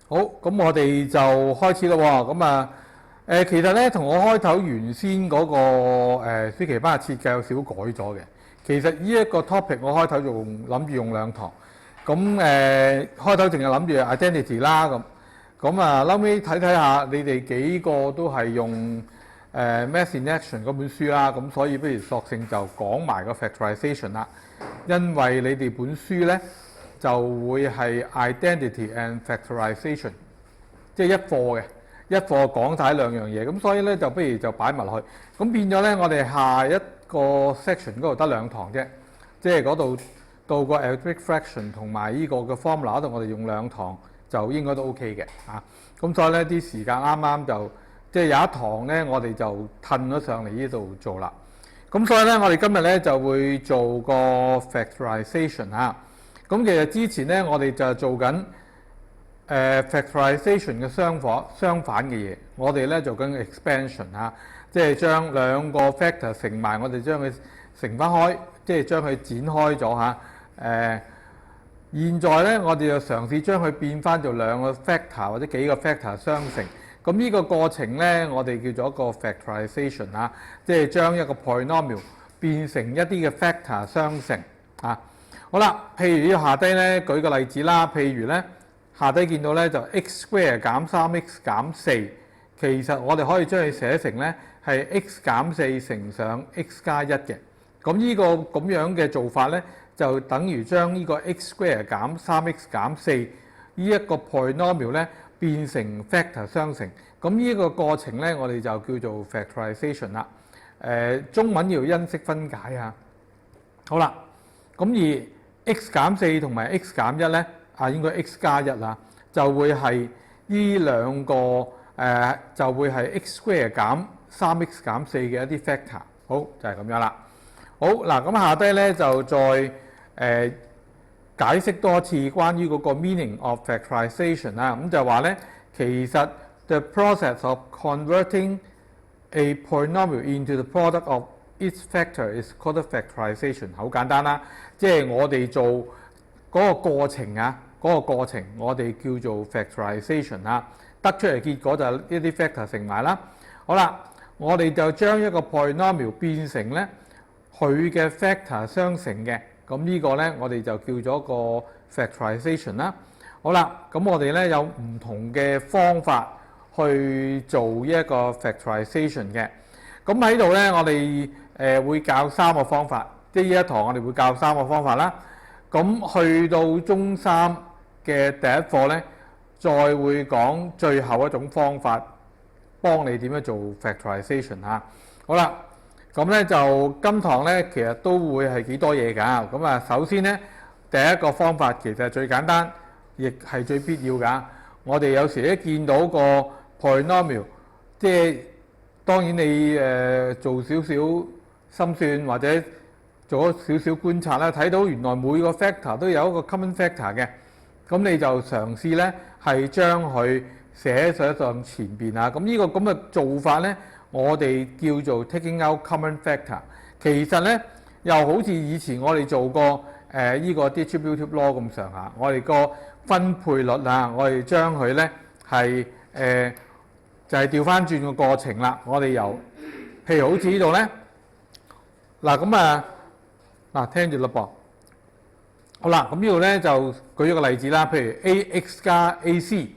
好，咁我哋就開始咯喎。咁啊，其實咧同我開頭原先嗰、個暑期班嘅設計有少少改咗嘅。其實呢一個 topic 我開頭仲諗住用2堂，咁開頭淨係諗住 identity 啦咁啊，後尾睇下你哋幾個都係用Math in Action 嗰本書啦，咁所以不如索性就講埋個 factorization 啦，因為你哋本書咧就會係 identity and factorization， 即係一課講晒2樣嘢，咁所以咧就不如就擺埋落去，咁變咗咧我哋下一個 section 嗰度得2堂啫，即係嗰度到個 algebraic fraction 同埋呢個嘅 formula 嗰度，我哋用2堂就應該都 OK 嘅嚇。咁所以咧啲時間啱啱就即係有一堂咧，我哋就褪咗上嚟呢度做啦。咁所以咧，我哋今日咧就會做個 factorization 嚇。咁其實之前咧，我哋就做緊factorization 嘅相反嘅嘢。我哋咧做緊 expansion 嚇，即係將2個 factor 乘埋，我哋將佢乘翻開，即係將佢展開咗嚇。現在咧，我哋就嘗試將佢變翻做2個 factor 或者幾個 factor 相乘。咁呢個過程咧，我哋叫做一個 factorization 嚇，即係將一個 polynomial 變成一啲嘅 factor 相乘嚇。好啦，譬如呢下低咧，舉個例子啦。譬如咧，下低見到咧就 x square 減 3x 減4，其實我哋可以將佢寫成咧係 x 減4乘上 x 加1嘅。咁呢個咁樣嘅做法咧，就等於將呢個 x square 減 3x 減4呢一個 polynomial 咧變成 factor 相乘。咁呢個過程咧，我哋就叫做 factorization 啦。中文要因式分解啊。好啦，咁而x 減4同埋 x 減1咧，應該 x 加1啦，就會係呢2個就會係 x square 減 3x 減4嘅一啲 factor。好，就係咁樣啦。好嗱，咁下低咧就再解釋多次關於嗰個 meaning of factorization 啦。咁就話咧，其實 the process of converting a polynomial into the product of its factor is called factorization。好簡單啦，即係我哋做嗰個過程啊，嗰個過程我哋叫做 factorization 啦。得出嚟結果就係一啲 factor 乘埋啦。好啦，我哋就將一個 polynomial 變成咧佢嘅 factor 相乘嘅。咁呢個咧我哋就叫咗個 factorization 啦。好啦，咁我哋咧有唔同嘅方法去做呢一個 factorization 嘅。咁喺度咧，我哋會教3個方法，即係呢一堂我哋會教3個方法啦。咁去到中3嘅第一課咧，再會講最後一種方法，幫你點樣做 factorization 嚇。好啦，咁咧就今堂咧其實都會係幾多嘢㗎。咁啊，首先咧第一個方法其實係最簡單，亦係最必要㗎。我哋有時一見到個 polynomial， 即係當然你做少少心算或者做咗少少觀察啦，睇到原來每個 factor 都有一個 common factor 嘅，咁你就嘗試咧係將佢寫上前邊啊。咁呢個咁嘅做法咧，我哋叫做 taking out common factor。其實咧又好似以前我哋做過呢個 distributive law 咁上下，我哋個分配率啊，我哋將佢咧係就係調翻轉個過程啦。我哋由譬如好似呢度咧，嗱咁嗱聽住啦噃。好啦，咁呢度咧就舉咗個例子啦。譬如 ax 加 ac，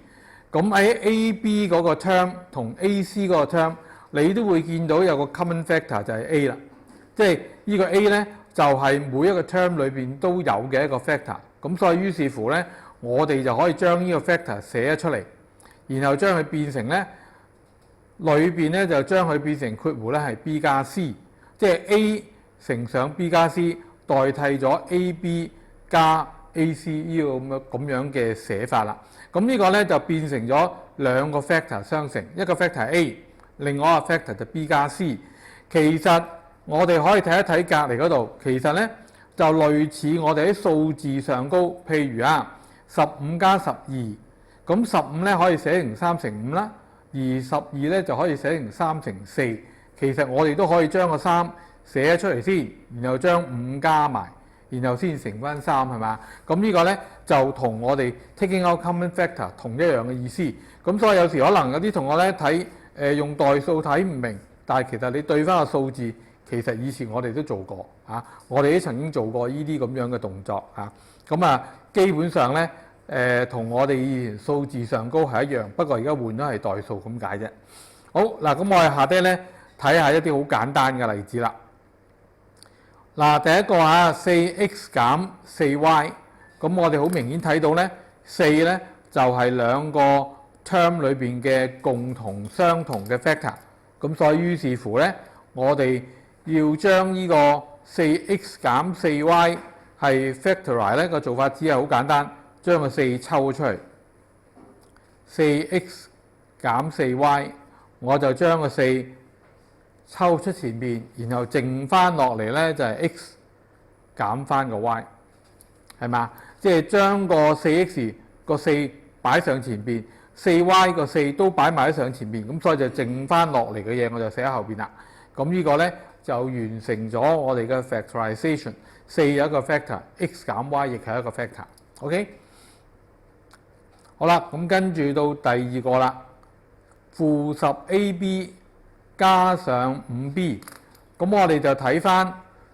咁喺 ab 嗰個 term 同 ac 嗰個 term， 你都會見到有個 common factor 就係 a 啦。即係呢個 a 咧就係每一個 term 裏邊都有嘅一個 factor。咁所以於是乎咧，我哋就可以將呢個 factor 寫咗出嚟，然後將佢變成咧裏邊咧就將佢變成括弧咧係 b 加 c， 即係 a 乘上 b 加 c 代替咗 ab 加 ac 呢個咁樣嘅寫法啦。咁呢個咧就變成咗2個 factor 相乘，一個 factor a， 另外一個 factor 就 b 加 c。其實我哋可以睇一睇隔離嗰度，其實咧就類似我哋喺數字上高，譬如15加12，咁15咧可以寫成3乘5啦，而12咧就可以寫成3乘4。其實我哋都可以將個3寫出嚟先，然後將5加埋，然後先乘翻3係嘛？咁呢個咧就同我哋 taking out common factor 同一樣嘅意思。咁所以有時可能有啲同學咧睇用代數睇唔明，但係其實你對翻個數字，其實以前我哋都做過啊，我哋都曾經做過呢啲咁樣嘅動作啊。咁啊，基本上咧同我哋以前數字上高係一樣，不過而家換咗係代數咁解啫。好嗱，咁我哋下低咧睇下一啲好簡單嘅例子啦。嗱，第一個4x 減 4y， 咁我哋好明顯睇到咧，4咧就係兩個 term 裏邊嘅共同相同嘅 factor， 咁所以於是乎咧，我哋要將呢個 4x 減 4y 係 factorize 咧個做法只係好簡單，將個4抽出嚟，4x 減 4y， 我就將個4抽出前面，然後剩翻落嚟咧就係 x 減翻個 y， 係嘛？即係將個 4x 個4擺上前邊，4y 個4都擺埋喺上前邊，咁所以就剩翻落嚟嘅嘢我就寫喺後邊啦。咁呢個咧就完成咗我哋嘅 factorization。4有一個 factor，x 減 y 亦係一個 factor。OK， 好啦，咁跟住到第二個啦，負10ab 加上5b， 咁我哋就睇翻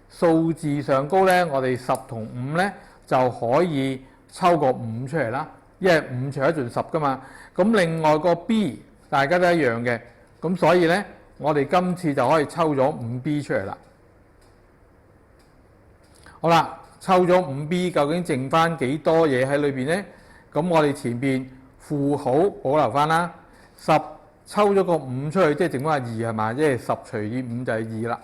數字上高咧，我哋10同5咧就可以抽個5出嚟啦，因為5除一盡10噶嘛。咁另外個 b 大家都一樣嘅，咁所以咧我哋今次就可以抽咗 5b 出嚟啦。好啦，抽咗 5b， 究竟剩翻幾多嘢喺裏邊咧？咁我哋前邊負號保留翻啦，10抽咗個5出去，即係剩翻2係嘛？即係10除以5就係2啦。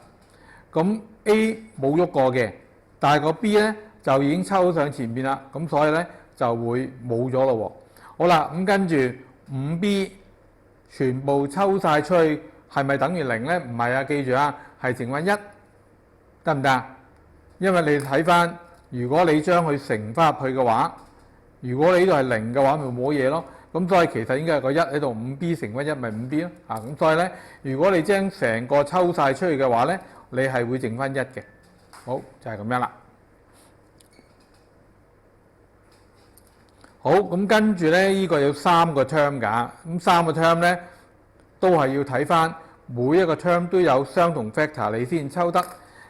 咁 A 冇喐過嘅，但係個 B 咧就已經抽上前邊啦，咁所以咧就會冇咗咯喎。好啦，咁跟住 5B 全部抽晒出去，係咪等於0咧？唔係啊，記住啊，係剩翻1，得唔得？因為你睇翻，如果你將佢乘翻入去嘅話，如果你呢度係0嘅話，咪冇嘢咯。咁所以其實應該係個1喺度，5b 乘翻1咪 5b 咯。咁所以咧，如果你將成個抽晒出去嘅話咧，你係會剩翻1嘅。好，就係咁樣啦。好，咁跟住咧，呢個有3個 term 㗎。咁3個 term 咧都係要睇翻每一個 term 都有相同 factor 你先抽得。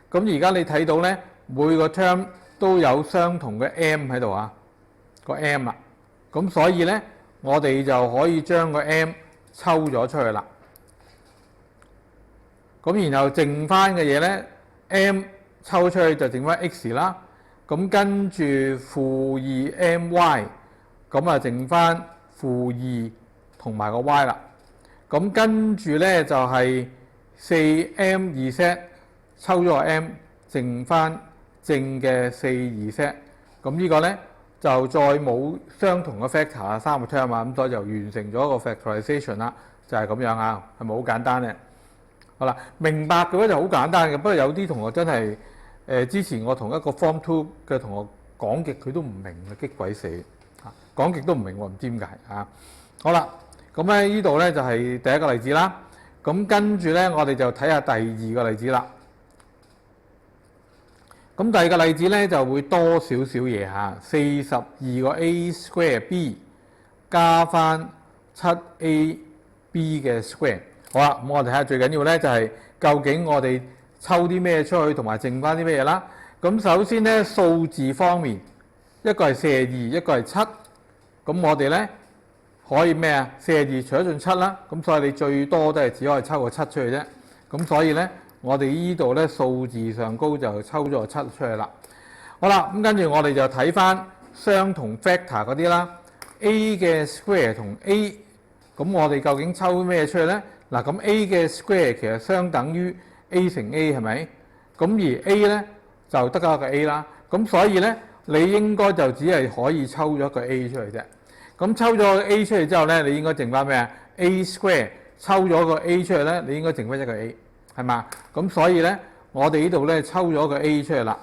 咁而家你睇到咧，每個 term 都有相同嘅 m 喺度啊，個 m 啦。咁所以咧，我哋就可以將個 m 抽咗出去啦。咁然後剩翻嘅嘢咧 ，m 抽出去就剩翻 x 啦。咁跟住負2my， 咁啊剩翻負2同埋個 y 啦。咁跟住咧就係 4m2z 抽咗個 m， 剩翻正嘅42z。咁呢個咧就再冇相同嘅 factor 3個 term 啊，咁所以就完成咗個 factorization 啦，就係咁樣啊，係咪好簡單咧？好啦，明白嘅話就好簡單嘅，不過有啲同學真係之前我同一個 Form 2嘅同學講極佢都唔明啊，激鬼死啊！講極都唔明喎，唔知點解啊？好啦，咁咧呢度咧就係第一個例子啦。咁跟住咧，我哋就睇下第二個例子啦。咁第二個例子咧就會多少少嘢嚇，42個 a square b 加翻7ab 嘅 square。好啦，咁我哋睇下最緊要咧就係究竟我哋抽啲咩出去，同埋剩翻啲咩嘢啦。咁首先咧數字方面，一個係42，一個係7。咁我哋咧可以咩啊？42除咗盡7啦，咁所以你最多都係只可以抽個7出去啫。咁所以咧，我哋呢度咧數字上高就抽咗個7出去啦。好啦，咁跟住我哋就睇翻相同 factor 嗰啲啦。A 嘅 square 同 A， 咁我哋究竟抽咩出去咧？嗱，咁 A 嘅 square 其實相等於 A 乘 A 係咪？咁而 A 咧就得一個 A 啦。咁所以咧，你應該就只係可以抽咗一個 A 出嚟啫。咁抽咗個 A 出嚟之後咧，你應該剩翻咩啊 ？A square 抽咗個 A 出嚟咧，你應該剩翻一個 A， 係嘛？咁所以咧，我哋呢度咧抽咗個 A 出嚟啦。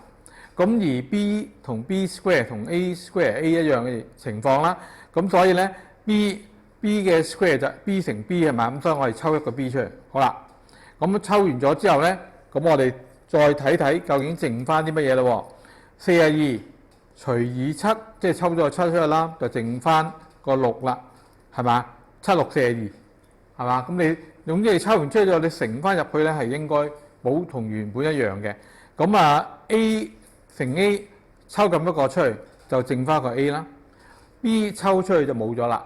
咁而 B 同 B square 同 A square A 一樣嘅情況啦。咁所以咧 B 嘅 square 就 B 乘 B 係嘛？咁所以我哋抽一個 B 出嚟。好啦，咁抽完咗之後咧，咁我哋再睇睇究竟剩翻啲乜嘢咯喎？42除以7，即係抽咗個7出去啦，就剩翻個6啦，係嘛？7、6、42，係嘛？咁你總之你抽完出去之後，你乘翻入去咧係應該冇同原本一樣嘅。咁啊 A 乘 A 抽咁一個出去就剩翻個 A 啦 ，B 抽出去就冇咗啦。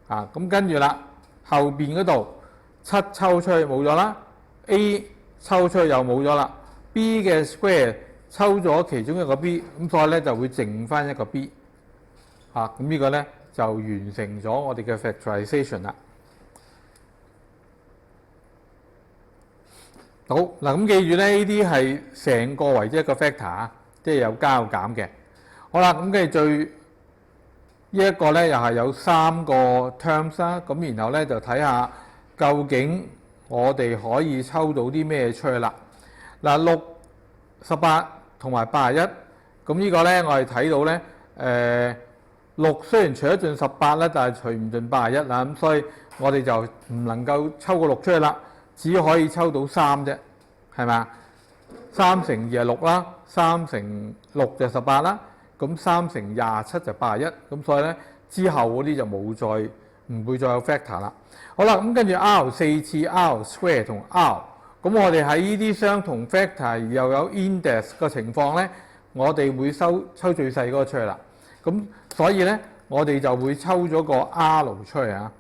啊，咁跟住啦，後邊嗰度7抽出去冇咗啦 ，A 抽出去又冇咗啦 ，B 嘅 square 抽咗其中一個 B， 咁所以咧就會剩翻一個 B。啊，咁呢個咧就完成咗我哋嘅 factorization 啦。好嗱，咁記住咧，呢啲係成個為之一個 factor 啊，即係有加有減嘅。好啦，咁跟住最呢一個咧又係有3個 terms 啦，咁然後咧就睇下究竟我哋可以抽到啲咩出去啦。嗱，6、18同埋81，咁呢個咧我哋睇到咧6雖然除得盡18啦，但係除唔盡81啦，咁所以我哋就唔能夠抽個6出去啦，只可以抽到3啫，係咪？3乘2係6啦，3乘6就18啦。咁3乘27就81，咁所以咧之後嗰啲就冇再唔會再有 factor 啦。好啦，咁跟住 R 4次 R square 同 R， 咁我哋喺呢啲相同 factor 而又有 index 嘅情況咧，我哋會抽最細嗰個出去啦。咁所以咧我哋就會抽咗個 R 出去啊，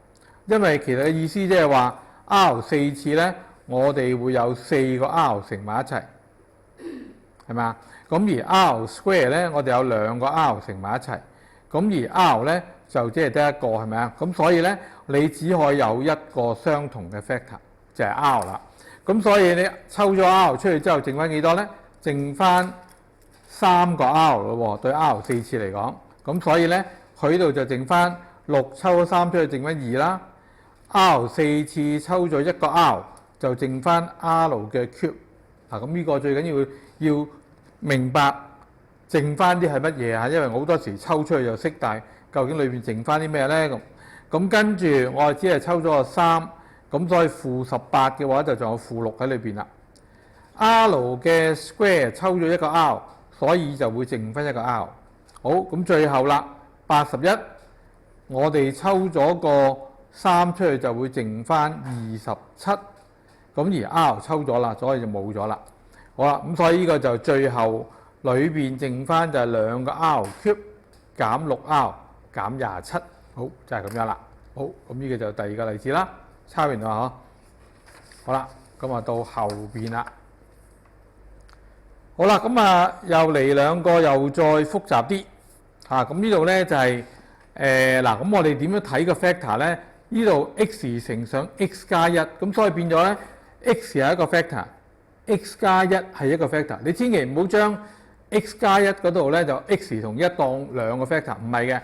因為其實嘅意思即係話 R 4次咧，我哋會有4個 R 乘埋一齊，係咪啊？咁而 R square 咧，我哋有2個 R 乘埋一齊，咁而 R 咧就即係得一個，係咪啊？咁所以咧，你只可以有一個相同嘅 factor，就係 R 啦。咁所以你抽咗 R 出去之後，剩翻幾多咧？剩翻3個 R 咯喎，對 R 4次嚟講。咁所以咧，佢度就剩翻6抽咗3出去，剩翻2啦。R 4次抽咗1個 R，就剩翻 R 嘅 cube。嗱，咁呢個最緊要明白剩翻啲係乜嘢啊？因為我好多時抽出去就識，但係究竟裏邊剩翻啲咩咧？咁跟住我只係抽咗個3，咁所以-18嘅話就仲有-6喺裏邊啦。R 嘅 square 抽咗一個 R， 所以就會剩翻一個 R。好，咁最後啦，81，我哋抽咗個3出去就會剩翻27，咁而 R 抽咗啦，所以就冇咗啦。好啦，咁所以呢個就最後裏邊剩翻就係2個 R cube 減6R 減27，好就係咁樣啦。好，咁呢個就第2個例子啦，抄完啦嗬。好啦，咁啊到後邊啦。好啦，咁啊又嚟2個又再複雜啲嚇。咁呢度咧就係嗱，咁我哋點樣睇個 factor 咧？呢度 x 乘上 x 加1，咁所以變咗咧 x 係一個 factor。x 加1係一個 factor， 你千祈唔好將 x 加1嗰度咧就 x 同1當2個 factor， 唔係嘅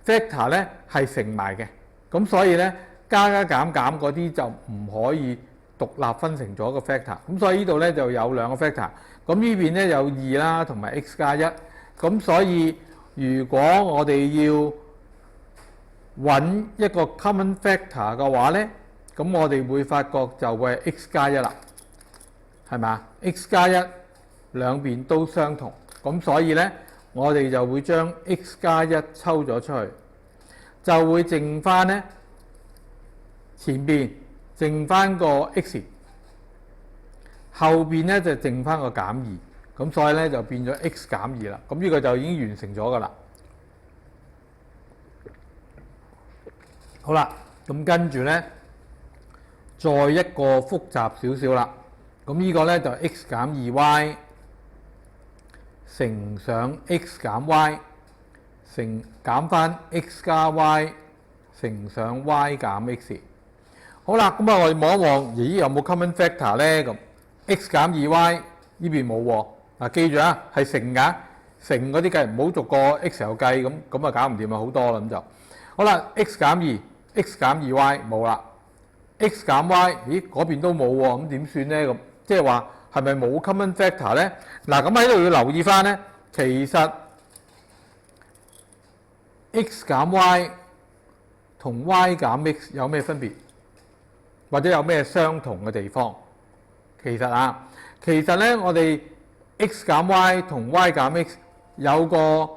factor 咧係乘埋嘅，咁所以咧加減減嗰啲就唔可以獨立分成咗個 factor， 咁所以呢度咧就有2個 factor， 咁呢邊咧有2啦同埋 x 加1，咁所以如果我哋要揾一個 common factor 嘅話咧，咁我哋會發覺就會係 x 加1啦。係嘛 ？x 加1兩邊都相同，咁所以咧，我哋就會將 x 加1抽咗出去，就會剩翻咧前邊剩翻個 x， 後邊咧就剩翻個減2，咁所以咧就變咗 x 減2啦。咁呢個就已經完成咗噶啦。好啦，咁跟住咧，再一個複雜少少啦。咁呢個咧就 x 減 2y 乘上 x 減 y 乘減翻 x 加 y 乘上 y 減 x。好啦，咁啊我哋望一望，咦有冇 common factor 咧？咁 x 減 2y 呢邊冇喎。嗱記住啊，係乘㗎，乘嗰啲計唔好逐個 x 又計，咁啊搞唔掂啊，好多啦咁就。好啦 ，x 減2 x 減 2y 冇啦 ，x 減 y 咦嗰邊都冇喎，咁點算咧？咁即係話係咪冇 common factor 咧？嗱，咁喺度要留意翻咧，其實 x 減 y 同 y 減 x 有咩分別，或者有咩相同嘅地方？其實咧，我哋 x 減 y 同 y 減 x 有個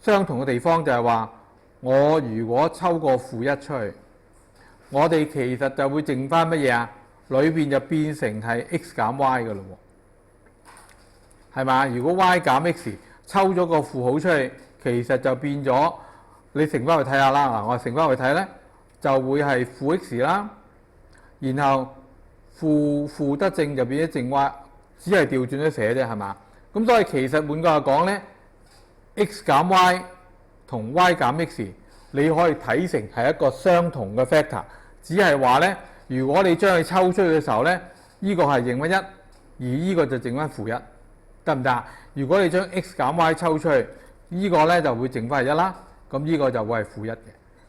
相同嘅地方就係話，我如果抽個負一出去，我哋其實就會剩翻乜嘢啊？裏邊就變成係 x 減 y 嘅咯喎，係嘛？如果 y 減 x 抽咗個負號出去，其實就變咗，你乘翻去睇下啦。嗱，我乘翻去睇咧，就會係負 x 啦，然後負得正就變咗正 y， 只係調轉咗寫啫，係嘛？咁所以其實換句話講咧 ，x 減 y 同 y 減 x， 你可以睇成係一個相同嘅 factor， 只係話咧，如果你將佢抽出去嘅時候咧，呢個係剩翻一，而呢個就剩翻負一，得唔得？如果你將 x 減 y 抽出去，呢個咧就會剩翻係一啦，咁呢個就會係負一嘅。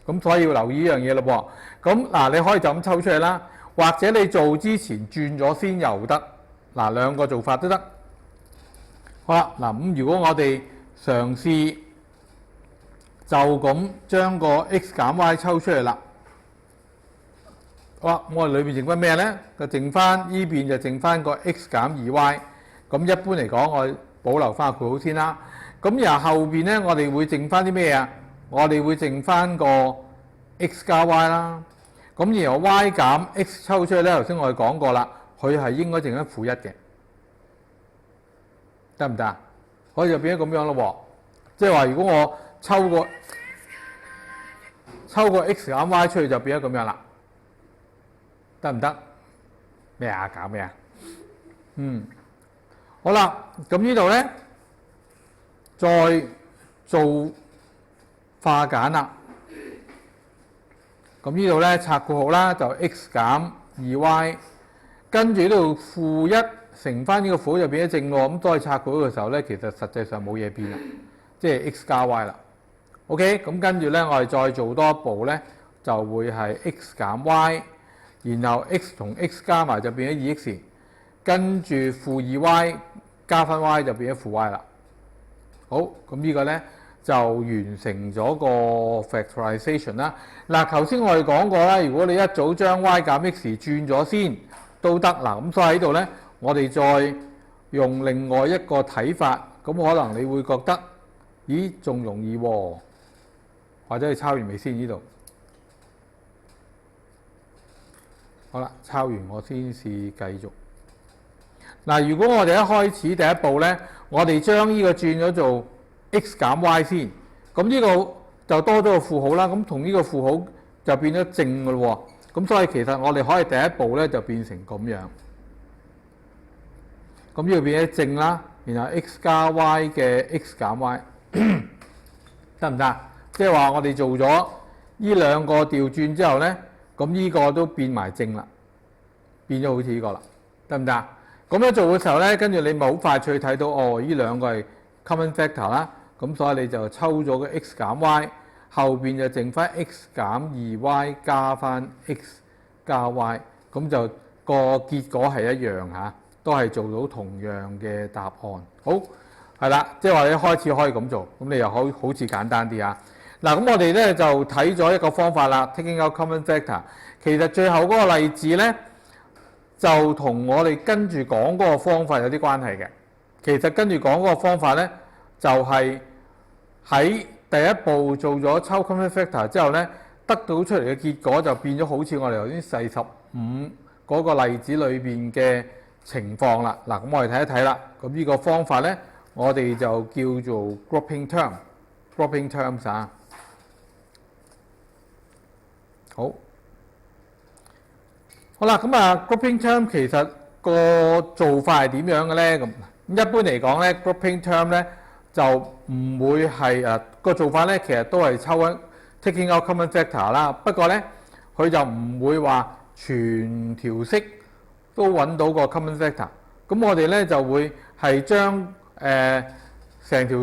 咁所以要留意呢樣嘢咯噃。咁嗱，你可以就咁抽出嚟啦，或者你做之前轉咗先又得。嗱，兩個做法都得。好啦，嗱咁如果我哋嘗試就咁將個 x 減 y 抽出嚟啦，好啦，我哋裏邊剩翻咩咧？就剩翻呢邊就剩翻個 x 減 2y。咁一般嚟講，我保留翻個括號先啦。咁然後後邊咧，我哋會剩翻啲咩啊？我哋會剩翻個 x 加 y 啦。咁然後 y 減 x 抽出去咧，頭先我哋講過啦，佢係應該剩翻負一嘅，得唔得？可以就變咗咁樣咯喎。即係話，如果我抽個 x 減 y 出去，就變咗咁樣啦，得唔得？咩啊？搞咩啊？好啦，咁呢度咧，再做化簡啦。咁呢度咧拆括號啦，就 x 減 2y， 跟住呢度負一乘翻呢個負就變咗正喎。咁再拆括號嘅時候咧，其實實際上冇嘢變啦，即係 x 加 y 啦。OK， 咁跟住咧，我哋再做多一步咧，就會係 x 減 y， 然後 x 同 x 加埋就變咗 2x， 跟住負 2y 加翻 y 就變咗負 y 啦。好，咁呢個咧就完成咗個 factorization 啦。嗱，頭先我哋講過啦，如果你一早將 y 減 x 轉咗先都得。嗱，咁所以喺度咧，我哋再用另外一個睇法，咁可能你會覺得，咦，仲容易喎？或者你抄完未先呢度？好啦，抄完我先試繼續。嗱，如果我哋一開始第一步咧，我哋將呢個轉咗做 x 減 y 先，咁呢個就多咗個負號啦，咁同呢個負號就變咗正嘅咯喎。咁所以其實我哋可以第一步咧就變成咁樣，咁呢個變咗正啦，然後 x 加 y 嘅 x 減 y 得唔得？即係話我哋做咗呢兩個調轉之後咧，咁呢個都變埋正啦，變咗好似呢個啦，得唔得？咁樣做嘅時候咧，跟住你咪好快脆睇到哦，呢兩個係 common factor 啦，咁所以你就抽咗個 x 減 y， 後邊就剩翻 x 減 2y 加翻 x 加 y， 咁就個結果係一樣嚇，都係做到同樣嘅答案。好，係啦，即係話你一開始可以咁做，咁你又好似簡單啲啊。嗱，咁我哋咧就睇咗一個方法啦 ，taking out common factor。其實最後嗰個例子咧，就同我哋跟住講嗰個方法有啲關係嘅。其實跟住講嗰個方法咧，就係喺第一步做咗抽 common factor 之後咧，得到出嚟嘅結果就變咗好似我哋頭先45嗰個例子裏邊嘅情況啦。嗱，咁我哋睇一睇啦。咁呢個方法咧，我哋就叫做 grouping terms 啊。好啦，咁啊 grouping term 其實個做法係點樣嘅咧？咁一般嚟講咧 grouping term 咧就唔會係個做法咧，其實都係抽緊 taking out common factor 啦。不過咧，佢就唔會話全條式都揾到個 common factor。咁我哋咧就會係將成條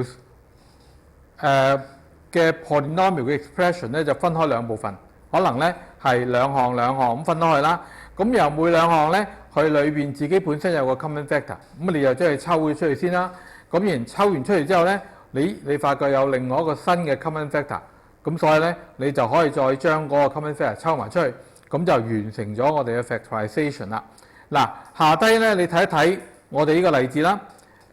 嘅 polynomial 嘅 expression 咧就分開兩部分，可能咧係兩項咁分開去啦。咁由每兩項咧，佢裏邊自己本身有個 common factor，咁你就將佢抽咗出嚟先啦。咁然抽完出嚟之後咧，你發覺有另外一個新嘅 common factor，咁所以咧你就可以再將嗰個 common factor 抽埋出去，咁就完成咗我哋嘅 factorization 啦。嗱，下低咧你睇一睇我哋呢個例子啦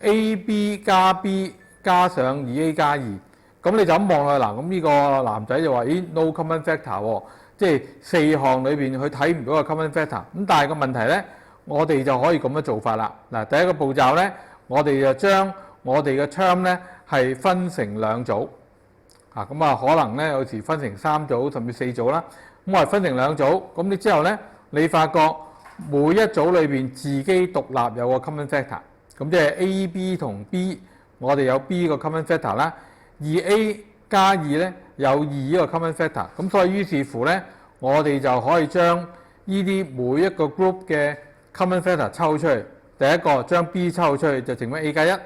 ，ab 加 b 加上 2a 加2，咁你就咁望落去嗱，咁呢個男仔就話：咦 no common factor 喎，即係4項裏邊佢睇唔到個 common factor。咁但係個問題咧，我哋就可以咁樣做法啦。嗱，第一個步驟咧，我哋就將我哋嘅 term 咧係分成2組。咁啊，可能咧有時分成3組甚至4組啦。咁我係分成2組，咁你之後咧，你發覺每一組裏邊自己獨立有個 common factor。咁即係 A、B 同 B， 我哋有 B 個 common factor 啦。2A 加2咧有2呢個 common factor。咁所以於是乎咧，我哋就可以將呢啲每一個 group 嘅 common factor 抽出去。第一個將 B 抽出去就剩翻 A 加1，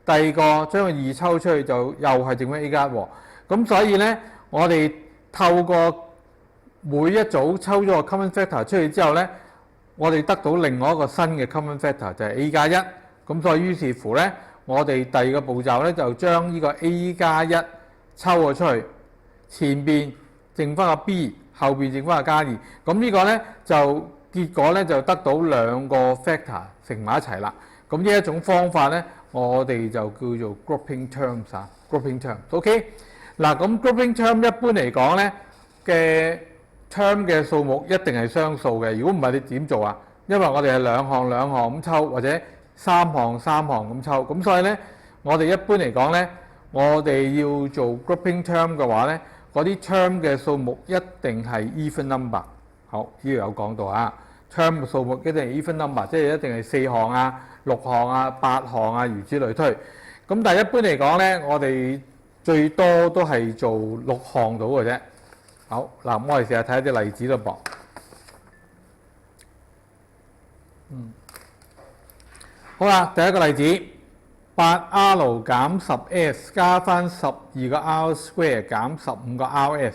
第二個將個2抽出去就又係剩翻 A 加1喎。咁所以咧，我哋透過每一組抽咗個 common factor 出去之後咧，我哋得到另外一個新嘅 common factor 就係 A 加1。咁所以於是乎咧，我哋第二個步驟咧就將呢個 A 加1抽咗出去，前邊剩翻個 B， 後邊剩翻個加2。咁呢個咧就結果咧就得到2個 factor 乘埋一齊啦。咁呢一種方法咧，我哋就叫做 grouping terms 啊 ，grouping terms。OK。嗱，咁 grouping term 一般嚟講咧嘅 term 嘅數目一定係雙數嘅。如果唔係你點做啊？因為我哋係2項2項咁抽，或者3項3項咁抽。咁所以咧，我哋一般嚟講咧，我哋要做 grouping term 嘅話咧，嗰啲 term 嘅數目一定係 even number。好，呢度有講到啊 ，term 嘅數目一定係 even number， 即係一定係4項啊、6項啊、8項啊，如此類推。咁但係一般嚟講咧，我哋最多都係做6項到嘅啫。好，嗱，我哋試下睇一啲例子咯噃。好啦，第一個例子，8R 減10S 加翻12個 R square 減15個 RS。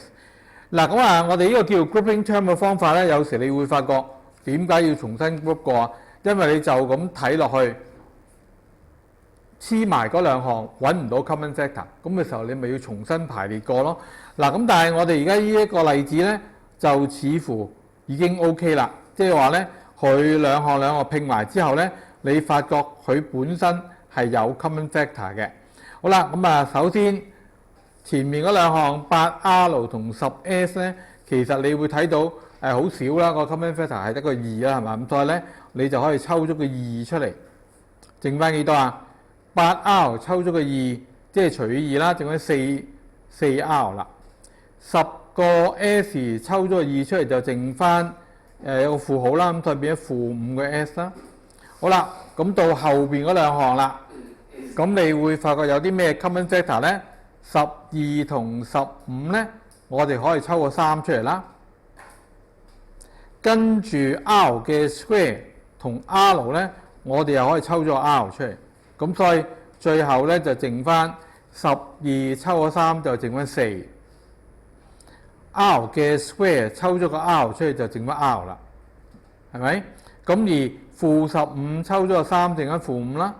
嗱，咁啊，我哋呢個叫 grouping term 嘅方法咧，有時你會發覺點解要重新 group 過啊？因為你就咁睇落去，黐埋嗰2項揾唔到 common factor， 咁嘅時候你咪要重新排列過咯。嗱，咁但係我哋而家呢一個例子咧，就似乎已經 OK 啦，即係話咧，佢2項拼埋之後咧，你發覺佢本身係有 common factor 嘅。好啦，咁啊，首先前面嗰2項 8R 同10S 咧，其實你會睇到好少啦，個 common factor 係得個2啦，係嘛？咁所以咧，你就可以抽咗個2出嚟，剩翻幾多啊？8R 抽咗個2，即係除以2啦，剩翻4R 啦。10個 S 抽咗個2出嚟就剩翻有個負號啦，咁所以變咗-5個 S 啦。好啦，咁到後邊嗰2項啦，咁你會發覺有啲咩 common factor 咧？12同15咧，我哋可以抽個3出嚟啦。跟住 R 嘅 square 同 R 咧，我哋又可以抽咗個 R 出嚟。咁所以最後咧就剩翻12抽個3就剩翻4。R 嘅 square 抽咗個 R 出去就剩翻 R 啦，係咪？咁而-15抽咗個3剩翻-5啦。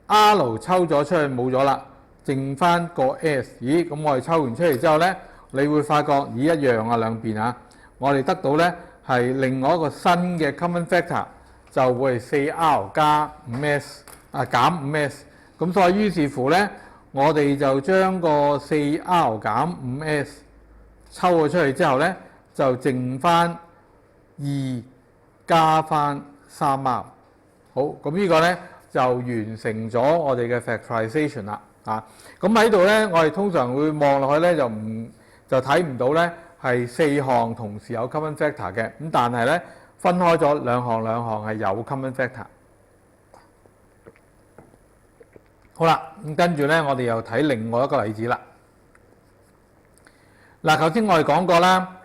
R 抽咗出去冇咗啦，剩翻個 S。咦？咁我哋抽完出嚟之後咧，你會發覺一樣啊，兩邊啊，我哋得到咧係另外一個新嘅 common factor， 就會係 4R 加 5S 減 5S。咁所以於是乎咧，我哋就將個 4R 減 5S 抽咗出嚟之後咧，就剩翻2加翻3R。好，咁呢個咧就完成咗我哋嘅 factorization 啦。咁喺度咧，我哋通常會望落去咧，就睇唔到咧係4項同時有 common factor 嘅。咁但係咧分開咗2項係有 common factor。好啦，咁跟住咧，我哋又睇另外一個例子啦。嗱，頭先我哋講過啦，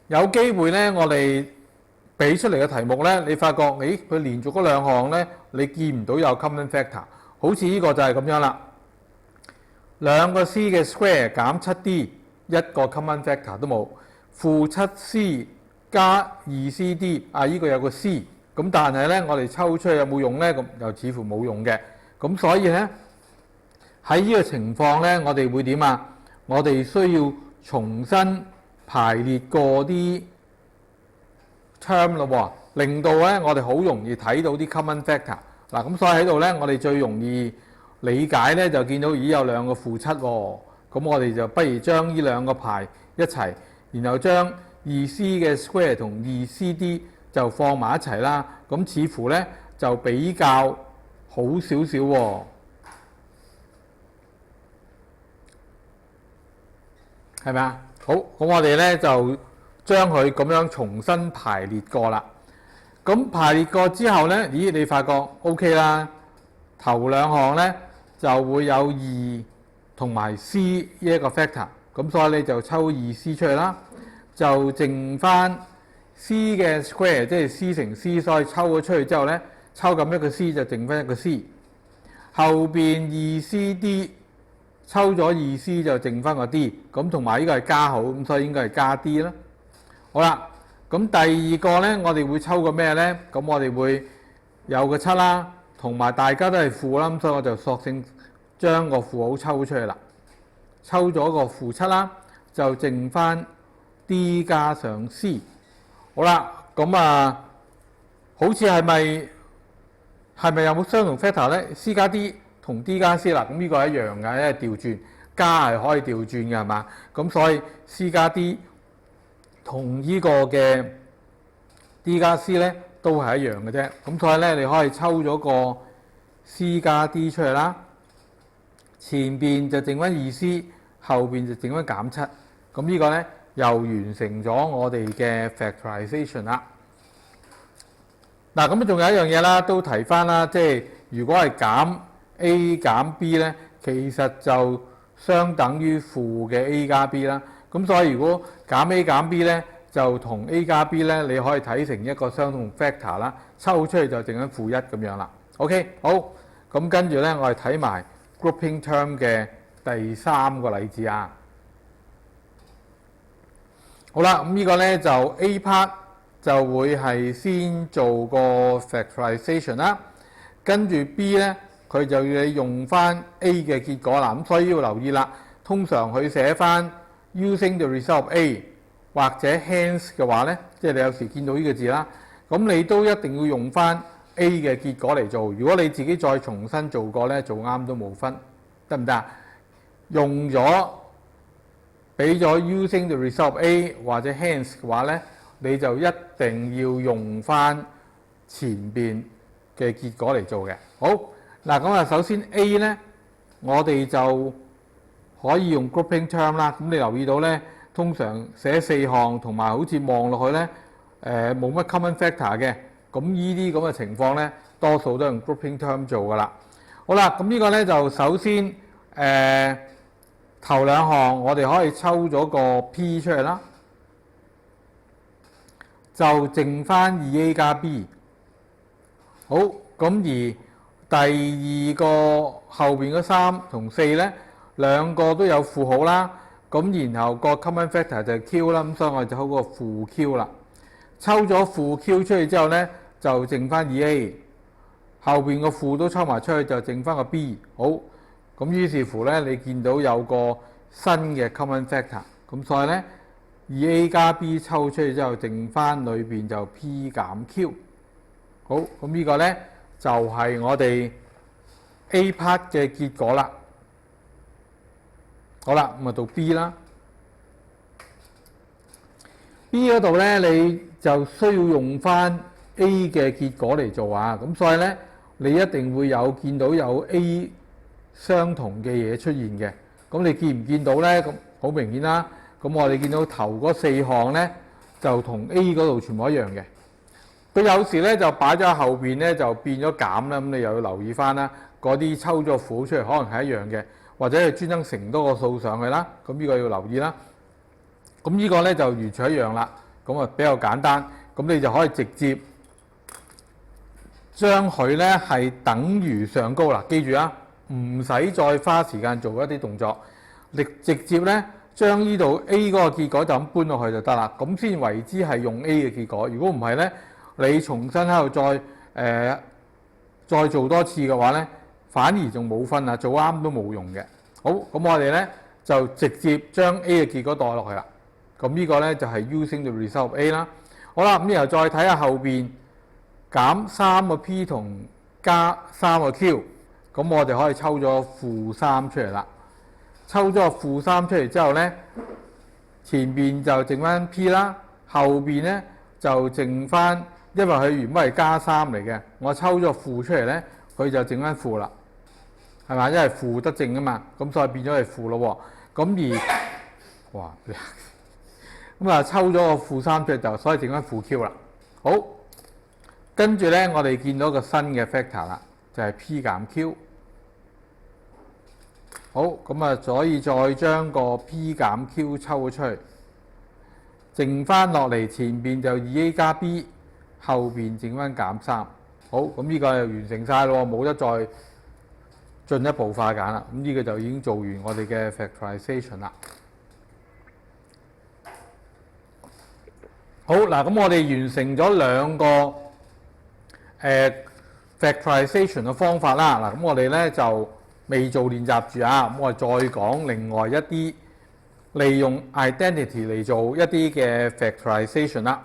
有機會咧，我哋俾出嚟嘅題目咧，你發覺，咦，佢連續嗰2項咧，你見唔到有 common factor， 好似呢個就係咁樣啦。2個 C 嘅 square 減7D， 一個 common factor 都冇，負7C 加2CD， 呢個有個 C， 咁但係咧，我哋抽出去有冇用咧？咁又似乎冇用嘅。咁所以咧，喺呢個情況咧，我哋會點啊？我哋需要重新排列過啲 term 咯喎，令到咧我哋好容易睇到啲 common factor。嗱，咁所以喺度咧，我哋最容易理解咧就見到咦有2個負7喎，咁我哋就不如將呢兩個排一齊，然後將 2c 嘅 square 同 2cd 就放埋一齊啦。咁似乎咧就比較好少少喎，係咪啊？好，咁我哋咧就將佢咁樣重新排列過啦。咁排列過之後咧，咦？你發覺 OK 啦，頭兩項咧就會有2同埋 c 呢一個 factor， 咁所以你就抽 2c 出去啦，就剩翻 c 嘅 square， 即係 c 乘 c， 所以抽咗出去之後咧，抽咁一個 c 就剩翻一個 c， 後邊 2cd 抽咗 2c 就剩翻個 d， 咁同埋呢個係加號，咁所以應該係加 d 啦。好啦，咁第二個咧，我哋會抽個咩咧？咁我哋會有個7啦，同埋大家都係負啦，咁所以我就索性將個負號抽出去啦，抽咗個負7啦，就剩翻 d 加上 c。好啦，咁好似係咪有冇相同 factor 咧 ？c 加 d 同 d 加 c 啦，咁呢個係一樣嘅，因為調轉加係可以調轉嘅，係嘛？咁所以 c 加 d 同呢個嘅 d 加 c 咧都係一樣嘅啫。咁所以咧你可以抽咗個 c 加 d 出嚟啦，前邊就剩翻 2c， 後邊就剩翻減7。咁呢個咧又完成咗我哋嘅 factorization 啦。嗱，咁仲有一樣嘢啦，都提翻啦，即係如果係減 a 減 b 咧，其實就相等於負嘅 a 加 b 啦。咁所以如果減 a 減 b 咧，就同 a 加 b 咧，你可以睇成一個相同 factor 啦，抽出去就剩緊負1咁樣啦。OK， 好，咁跟住咧，我哋睇埋 grouping term 嘅第3個例子啊。好啦，咁呢個咧就 A part 就會係先做個 factorization 啦，跟住 B 咧佢就要你用翻 A 嘅結果啦。咁所以要留意啦，通常佢寫翻 using the result of A 或者 hence 嘅話咧，即係你有時見到呢個字啦，咁你都一定要用翻 A 嘅結果嚟做。如果你自己再重新做過咧，做啱都冇分，得唔得啊？用咗俾咗 using the result of A 或者 hence 嘅話咧，你就一定要用翻前邊嘅結果嚟做嘅。好，嗱咁首先 A 咧，我哋就可以用 grouping term 啦。咁你留意到咧，通常寫4項同埋好似望落去咧，冇乜 common factor 嘅。咁呢啲咁嘅情況咧，多數都用 grouping term 做噶啦。好啦，咁呢個咧就首先頭兩項我哋可以抽咗個 P 出嚟啦，就剩翻 2a 加 b。好，咁而第二個後邊嗰3同4咧，兩個都有負號啦，咁然後個 common factor 就係 Q 啦，咁所以我哋就抽個負 Q 啦。抽咗負 Q 出去之後咧，就剩翻 2a， 後邊個負都抽埋出去，就剩翻個 b。好。咁於是乎咧，你見到有個新嘅 common factor， 咁所以咧 2a 加 b 抽出去之後，剩翻裏邊就 p 減 q。好，咁呢個咧就係我哋 A part 嘅結果啦。好啦，咁到 B 啦。B 嗰度咧，你就需要用翻 A 嘅結果嚟做啊。咁所以咧，你一定會見到有 A 相同嘅嘢出現嘅。咁你見唔見到咧？咁好明顯啦。咁我哋見到頭嗰4項咧，就同 A 嗰度全部一樣嘅。佢有時咧就擺咗喺後邊咧，就變咗減啦。咁你又要留意翻啦。嗰啲抽咗負出嚟，可能係一樣嘅，或者係專登乘多個數上去啦。咁呢個要留意啦。咁呢個咧就完全一樣啦。咁啊比較簡單。咁你就可以直接將佢咧係等於上高啦。記住啊！唔使再花時間做一啲動作，你直接咧將呢度 A 嗰個結果就咁搬落去就得啦，咁先為之係用 A 嘅結果。如果唔係咧，你重新喺度再做多次嘅話咧，反而仲冇分啊，做啱都冇用嘅。好，咁我哋咧就直接將 A 嘅結果代落去啦。咁呢個咧就係 using the result of A 啦。好啦，咁然後再睇下後邊減3個 P 同加3個 Q。咁我哋可以抽咗負3出嚟啦。抽咗個負3出嚟之後咧，前邊就剩翻 P 啦，後邊咧就剩翻，因為佢原本係加3嚟嘅，我抽咗個負出嚟咧，佢就剩翻負啦，係嘛？因為負得正啊嘛，咁所以變咗係負咯喎。咁哇，咁啊抽咗個負3出嚟就，所以剩翻負 Q 啦。好，跟住咧我哋見到個新嘅 factor 啦，就係 P 減 Q。好，咁啊，所以再將個 P 減 Q 抽咗出去，剩翻落嚟前邊就 2A 加 B， 後邊剩翻減3。好，咁呢個就完成晒咯，冇得再進一步化簡啦。咁呢個就已經做完我哋嘅 factorization 啦。好嗱，咁我哋完成咗兩個factorization 嘅方法啦。嗱，咁我哋咧就未做練習住啊，咁我哋再講另外一啲利用 identity 嚟做一啲嘅 factorization 啦。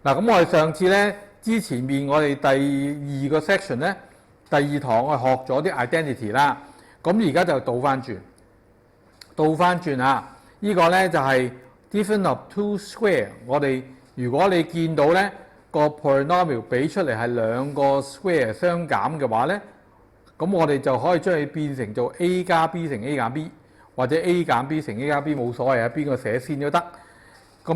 嗱，咁我哋上次咧之前面我哋第2個 section 咧，第2堂我哋學咗啲 identity 啦。咁而家就倒翻轉啊！呢個咧就係 difference of two square。我哋如果你見到咧個 polynomial 俾出嚟係兩個 square 相減嘅話咧，咁我哋就可以將佢變成做 A 加 B 乘 A 減 B， 或者 A 減 B 乘 A 加 B 冇所謂啊，邊個寫先都得。咁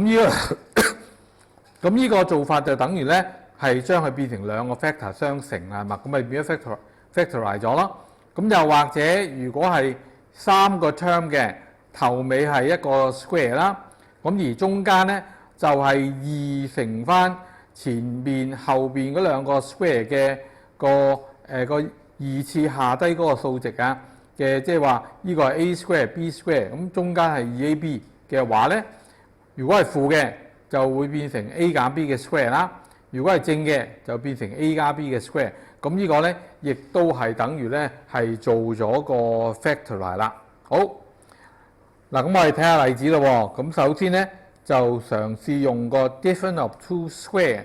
呢個做法就等於咧係將佢變成兩個 factor 相乘啊嘛，咁咪變咗 factorize 咗咯。咁又或者如果係3個 term 嘅頭尾係一個 square 啦，咁而中間咧就係2乘翻前邊後邊嗰兩個 square 嘅個2次下低嗰個數值啊嘅，即係話呢個係 A square B square， 咁中間係 2AB 嘅話咧，如果係負嘅就會變成 A 減 B 嘅 square 啦，如果係正嘅就變成 A 加 B 嘅 square。咁呢個咧亦都係等於咧係做咗個 factorize 啦。好，嗱，咁我哋睇下例子咯喎。咁首先咧就嘗試用個 difference of two square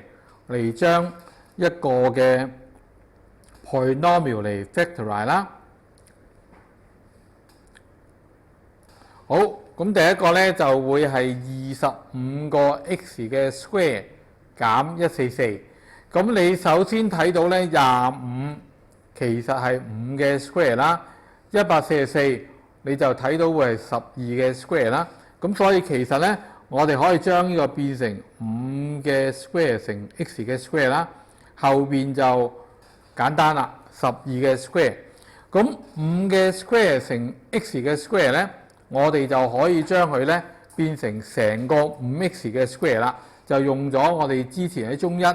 嚟將一個嘅 polynomial 嚟 factorize 啦。好，咁第一個咧就會係25個 x 嘅 square 減144。咁你首先睇到咧25其實係5嘅 square 啦，144你就睇到會係12嘅 square 啦。咁所以其實咧我哋可以將呢個變成5嘅 square 乘 x 嘅 square 啦，後邊就簡單啦，12嘅 square。咁5嘅 square 乘 x 嘅 square 咧，我哋就可以將佢咧變成成個 5x 嘅 square 啦，就用咗我哋之前喺中一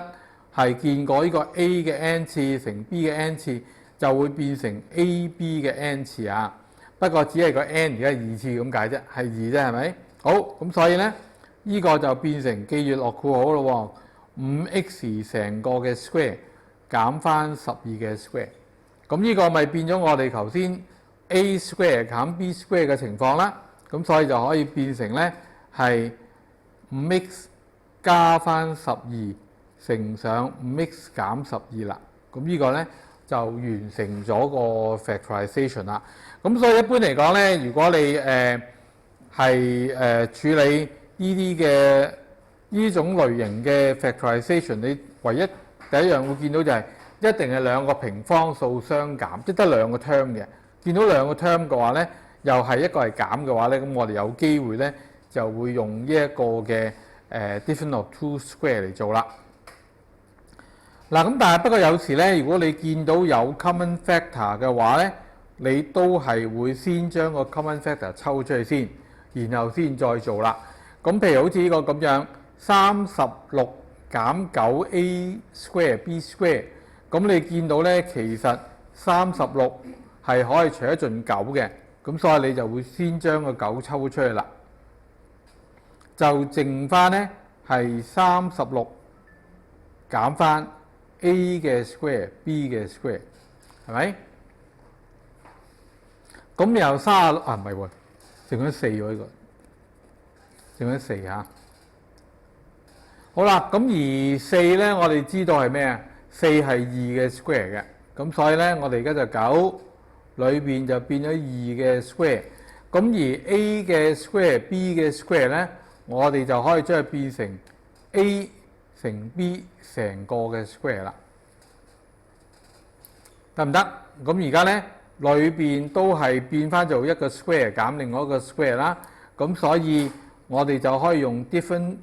係見過呢個 a 嘅 n 次乘 b 嘅 n 次，就會變成 ab 嘅 n 次啊。不過只係個 n 而家2次咁解啫，係2啫，係咪？好，咁所以咧呢個就變成記住落括號咯喎，5x 成個嘅 square 減翻12嘅 square。咁呢個咪變咗我哋頭先 a square 減 b square 嘅情況啦。咁所以就可以變成咧係 5x 加翻12乘上 5x 減12啦。咁呢個咧就完成咗個 factorization 啦。咁所以一般嚟講咧，如果你係處理呢啲嘅呢種類型嘅 factorization， 你唯一第一樣會見到就係一定係兩個平方數相減，即係得兩個 term 嘅。見到兩個 term 嘅話咧，又係一個係減嘅話咧，咁我哋有機會咧就會用呢一個嘅difference of two square 嚟做啦。嗱，咁但係不過有時咧，如果你見到有 common factor 嘅話咧，你都係會先將個 common factor 抽出去先，然後先再做啦。咁譬如好似呢個咁樣，36減 9a square b square， 咁你見到咧其實36係可以除得盡9嘅，咁所以你就會先將個9抽出去啦，就剩翻咧係36減翻 a 嘅 square b 嘅 square， 係咪？咁又36啊，唔係喎，剩咗4喎呢個，剩咗4嚇。好啦，咁而4咧，我哋知道係咩啊？4係2嘅 square 嘅，咁所以咧，我哋而家就9裏邊就變咗2嘅 square。咁而 A 嘅 square、B 嘅 square 咧，我哋就可以將佢變成 A 乘 B 成個嘅 square 啦，得唔得？咁而家咧裏邊都係變翻做一個 square 減另外一個 square 啦，咁所以我哋就可以用 difference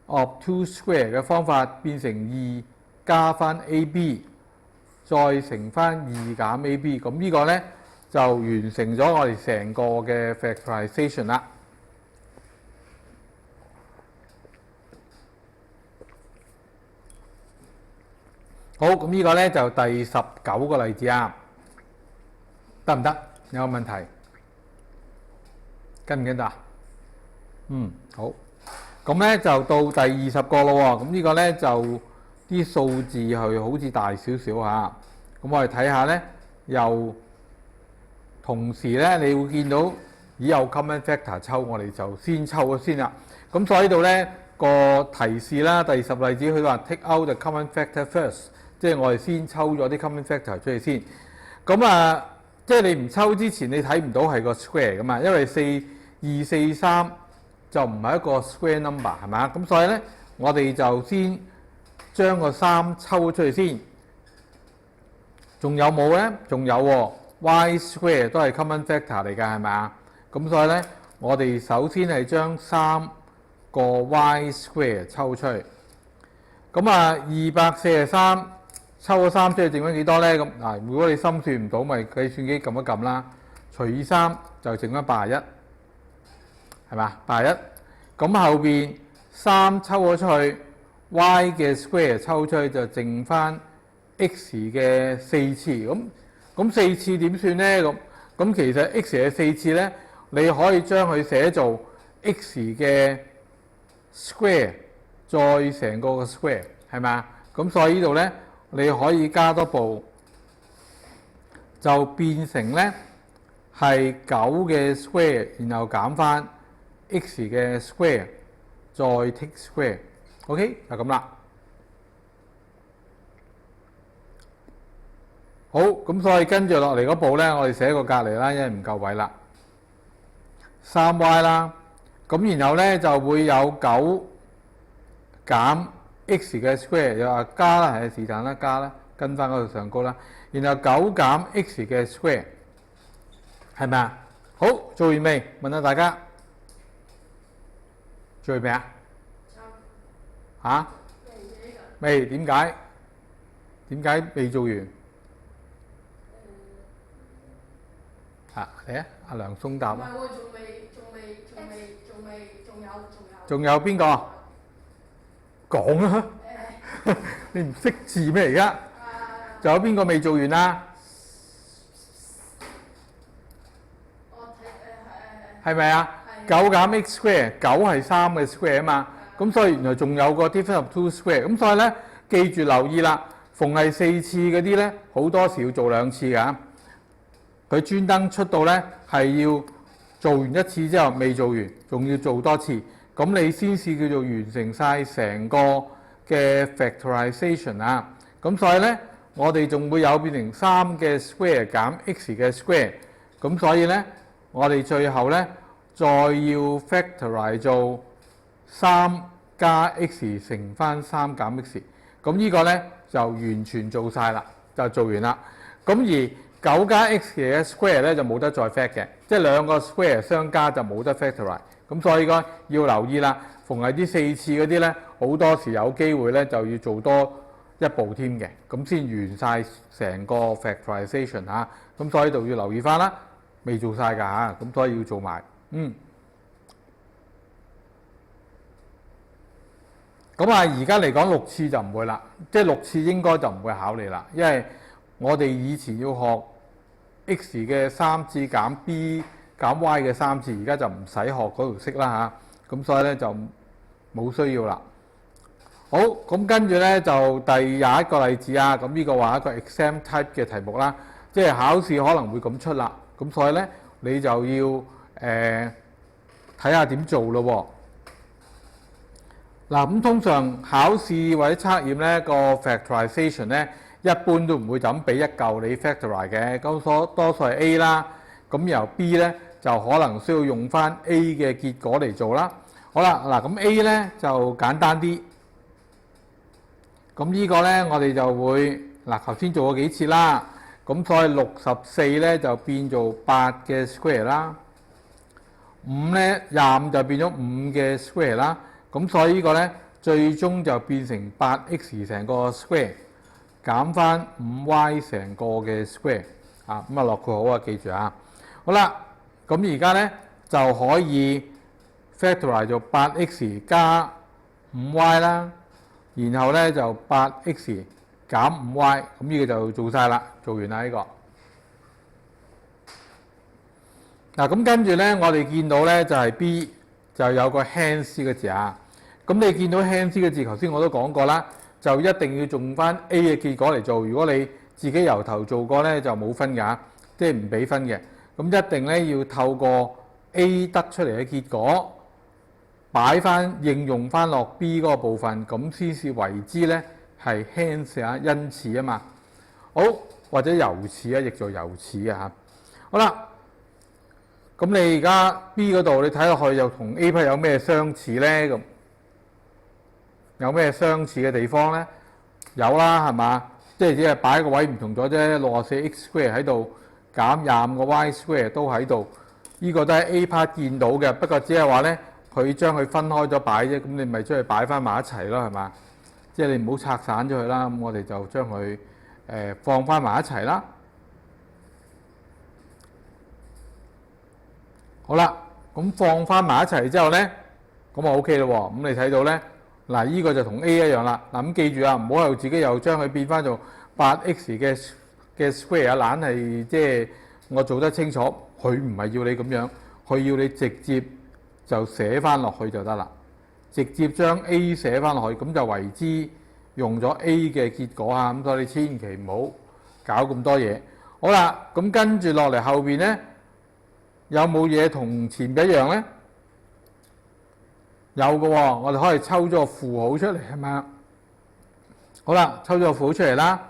of two square 嘅方法變成2加翻 AB， 再乘翻2減 AB， 咁呢個咧就完成咗我哋成個嘅 factorization 啦。好，咁呢個咧就第19個例子啊，得唔得？有冇問題？跟唔跟得啊？好。咁咧就到第20個咯喎，咁呢個咧就啲數字係好似大少少嚇。咁我哋睇下咧，又同時咧，你會見到已有 common factor 抽，我哋就先抽咗先啦。咁所以呢度咧個提示啦，第10例子佢話 take out the common factor first， 即係我哋先抽咗啲 common factor 出嚟先。咁啊，即係你唔抽之前，你睇唔到係個 square 噶嘛，因為4、2、4、3就唔係一個 square number 係嘛？咁所以咧，我哋就先將個3抽出嚟先。仲有冇咧？仲有喎，y square 都係 common factor 嚟㗎，係咪啊？咁所以咧，我哋首先係將3個 y square 抽出去。咁啊，243抽咗3出去，剩翻幾多咧？咁嗱，如果你心算唔到，咪計算機撳一撳啦。除以3就剩翻81，係嘛？81。咁後邊3抽咗出去 ，y 嘅 square 抽出去就剩翻 x 嘅4次。咁4次點算咧？咁其實 x 嘅4次咧，你可以將佢寫做 x 嘅 square 再成個嘅 square 係咪啊？咁所以呢度咧，你可以加多步，就變成咧係9嘅 square， 然後減翻 x 嘅 square 再 take square，OK 就咁啦。好，咁所以跟住落嚟嗰步咧，我哋寫個隔離啦，因為唔夠位啦。3y 啦，咁然後咧就會有9減 x 嘅 square， 又話加啦，係是但啦，加啦，跟翻嗰度上高啦。然後9減 x 嘅 square， 係咪啊？好，做完未？問下大家，做完未啊？嚇？未？點解？點解未做完？嚟啊！阿梁松答啊！唔係喎，仲有邊個？講啊！你唔識字咩而家？仲有邊個未做完啊？係咪啊？9減 x square， 9係3嘅 square 啊嘛。咁所以原來仲有個 difference of two square。咁所以咧，記住留意啦。逢係4次嗰啲咧，好多時要做2次㗎。佢專登出到咧係要做完1次之後未做完，仲要做多次，咁你先至叫做完成晒成個嘅 factorization 啊。咁所以咧，我哋仲會有變成3嘅 square 減 x 嘅 square， 咁所以咧，我哋最後咧再要 factorize 做3加 x 乘翻3減 x， 咁呢個咧就完全做晒啦，就做完啦。咁而9加 x 嘅 square 咧就冇得再 fact 嘅，即係兩個 square 相加就冇得 factorize。咁所以應該要留意啦。逢係啲4次嗰啲咧，好多時有機會咧就要做多一步添嘅，咁先完晒成個 factorization 嚇。咁所以度要留意翻啦，未做晒㗎嚇，咁所以要做埋。咁啊，而家嚟講6次就唔會啦，即係6次應該就唔會考你啦，因為我哋以前要學 x 嘅3次減 b 減 y 嘅3次，而家就唔使學嗰條式啦嚇，咁所以咧就冇需要啦。好，咁跟住咧就第21個例子啊，咁呢個話一個 exam type 嘅題目啦，即係考試可能會咁出啦，咁所以咧你就要睇下點做咯喎。嗱，咁通常考試或者測驗咧個 factorization 咧，一般都唔會就咁俾一嚿你 factorize 嘅，咁多數係 A 啦，咁然後 B 咧就可能需要用翻 A 嘅結果嚟做啦。好啦，嗱咁 A 咧就簡單啲。咁呢個咧我哋就會頭先做過幾次啦。咁所以64咧就變做8嘅 square 啦。5咧25就變咗5嘅 square 啦。咁所以呢個咧最終就變成8x 成個 square 減翻5y 成個嘅 square 啊。咁啊落括好啊，記住啊。好啦，咁而家咧就可以 factorize 做8x 加5y 啦。然後咧就8x 減5y， 咁呢個就做晒啦，做完啦呢個。嗱咁跟住咧，我哋見到咧就係 B 就有個 hence 嘅字啊。咁你見到 hence 嘅字，頭先我都講過啦，就一定要用翻 A 嘅結果嚟做。如果你自己由頭做過咧，就冇分㗎，即係唔俾分嘅。咁一定咧要透過 A 得出嚟嘅結果，擺翻應用翻落 B 嗰個部分，咁先至為之咧係 hence 啊，因此啊嘛。好，或者由此啊，譯做由此啊嚇。好啦，咁你而家 B 嗰度你睇落去又同 A 批有咩相似咧？咁有咩相似嘅地方咧？有啦，係嘛？即係只係擺個位唔同咗啫。64x square 喺度，減25個 y square 都喺度。呢個都係 A part 見到嘅，不過只係話咧，佢將佢分開咗擺啫。咁你咪將佢擺翻埋一齊咯，係嘛？即係你唔好拆散咗佢啦。咁我哋就將佢放翻埋一齊啦。好啦，咁放翻埋一齊之後咧，咁啊 OK 咯喎。咁你睇到咧，嗱依個就同 A 一樣啦。嗱咁記住啊，唔好又自己又將佢變翻做8x 嘅 square 啊，懶係即係我做得清楚，佢唔係要你咁樣，佢要你直接就寫翻落去就得啦。直接將 A 寫翻落去，咁就為之用咗 A 嘅結果啊。咁所以你千祈唔好搞咁多嘢。好啦，咁跟住落嚟後邊咧。有冇嘢同前邊一樣咧？有嘅喎，我哋可以抽咗個負號出嚟，係咪？好啦，抽咗個負號出嚟啦，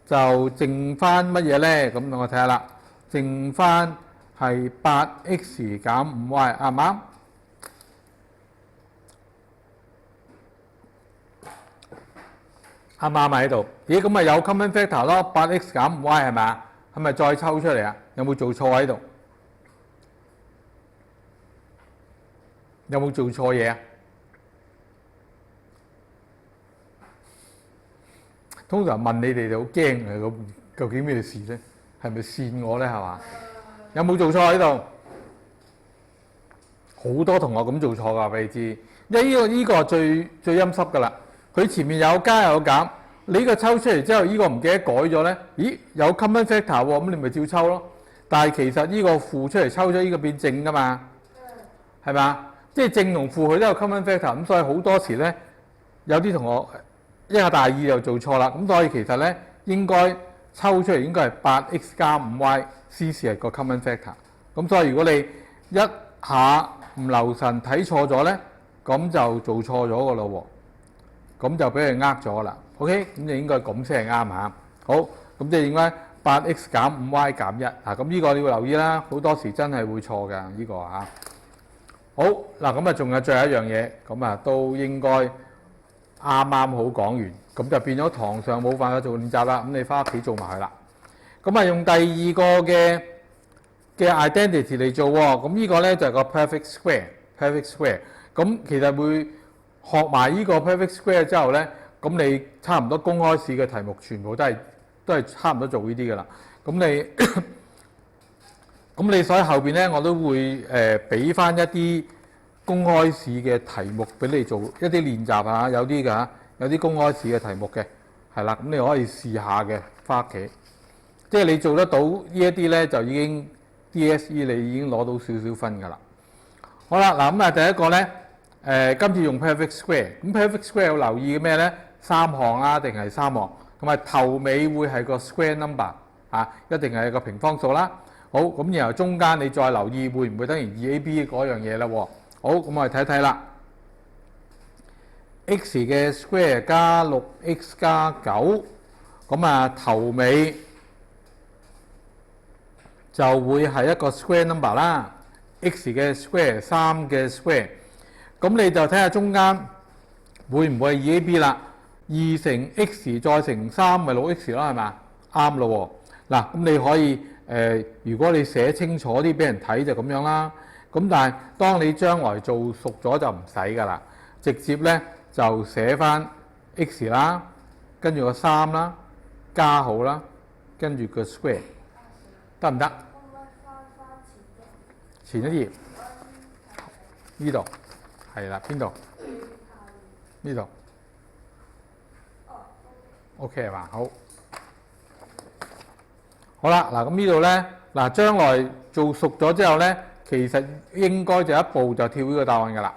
就剩翻乜嘢咧？咁我睇下啦，剩翻係8x 減 5y， 啱唔啱？啱唔啱喺度？咦，咁咪有 common factor 咯，8x 減 5y 係咪啊？係咪再抽出嚟啊？有冇做錯喺度？有冇做錯嘢啊？通常問你哋就好驚嘅，咁究竟咩事咧？係咪跣我咧？係嘛？有冇做錯喺度？好多同學咁做錯㗎，俾你知。因為呢個最陰濕㗎啦。佢前面有加有減，你呢個抽出嚟之後，呢個唔記得改咗咧？咦，有 common factor 喎，咁你咪照抽咯。但係其實呢個負出嚟抽咗，呢個變正㗎嘛，係嘛？即係正同負佢都有 common factor，咁所以好多時咧，有啲同學一下大意就做錯啦。咁所以其實咧應該抽出嚟應該係8x 加 5y， C 是係個 common factor。咁所以如果你一下唔留神睇錯咗咧，咁就做錯咗㗎咯喎，咁就俾佢呃咗啦。OK， 咁就應該咁先係啱嚇。好，咁即係應該8x 減 5y 減1。嗱，咁呢個你要留意啦，好多時真係會錯㗎呢個嚇。好嗱，咁啊仲有最後一樣嘢，咁啊都應該啱啱好講完，咁就變咗堂上冇辦法做練習啦。咁你翻屋企做埋佢啦。咁啊用第二個嘅 identity 嚟做喎。咁呢個咧就係個 perfect square。perfect square。咁其實會學埋呢個 perfect square 之後咧，咁你差唔多公開試嘅題目全部都係差唔多做呢啲㗎啦。咁你所以後邊咧，我都會俾翻一啲公開試嘅題目俾你做一啲練習啊，有啲㗎，有啲公開試嘅題目嘅，係啦，咁你可以試下嘅，翻屋企。即係你做得到呢一啲咧，就已經 DSE 你已經攞到少少分㗎啦。好啦，嗱咁啊，第一個咧，今次用 perfect square，咁 perfect square 要留意嘅咩咧？3項啊，定係3項？同埋頭尾會係個 square number 啊，一定係個平方數啦。好，咁然後中間你再留意會唔會等於 2ab 嗰樣嘢啦喎。好，咁我哋睇睇啦。x 嘅 square 加 6x 加9，咁啊頭尾就會係一個 square number 啦 ，x 嘅 square 3嘅 square， 咁你就睇下中間會唔會係 2ab 啦？2乘 x 再乘3咪 6x 咯，係咪？啱咯喎。嗱，咁你可以如果你寫清楚啲俾人睇就咁樣啦。咁但係當你將來做熟咗就唔使㗎啦，直接咧就寫翻 x 啦，跟住個3啦，加號啦，跟住個 square， 得唔得？前一頁呢度係啦，邊度？呢度 OK 係嘛？好啦，嗱咁呢度咧，嗱將來做熟咗之後咧，其實應該就一步就跳呢個答案㗎啦，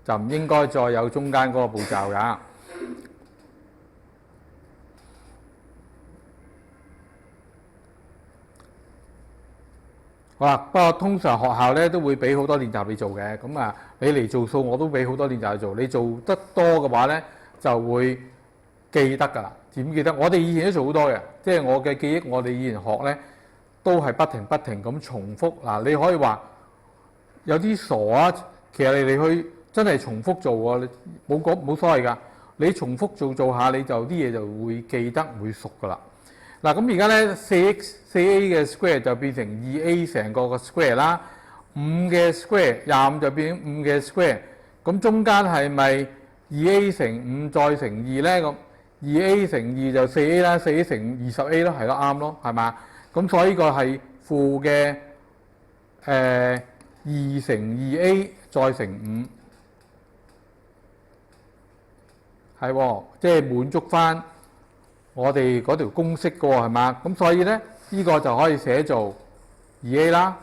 就唔應該再有中間嗰個步驟㗎。好啦，不過通常學校咧都會俾好多練習你做嘅，咁啊你嚟做數我都俾好多練習你做，你做得多嘅話咧就會記得㗎啦。點記得？我哋以前都做好多嘅，即係我嘅記憶，我哋以前學咧都係不停咁重複。嗱，你可以話有啲傻啊，其實你哋去真係重複做喎，冇所謂㗎。你重複做下，你就啲嘢就會記得會熟㗎啦。嗱，咁而家咧 4a 嘅 square 就變成 2a 成個嘅 square 啦，5嘅 square 25就變5嘅 square， 咁中間係咪 2a 乘5再乘2咧？咁 2a 乘2就 4a 啦，4a 乘 20a 咯，係咯，啱咯，係嘛？咁所以呢個係負嘅2乘 2a 再乘5，係喎，即係滿足翻我哋嗰條公式嘅喎，係嘛？咁所以咧，呢個就可以寫做 2a 啦、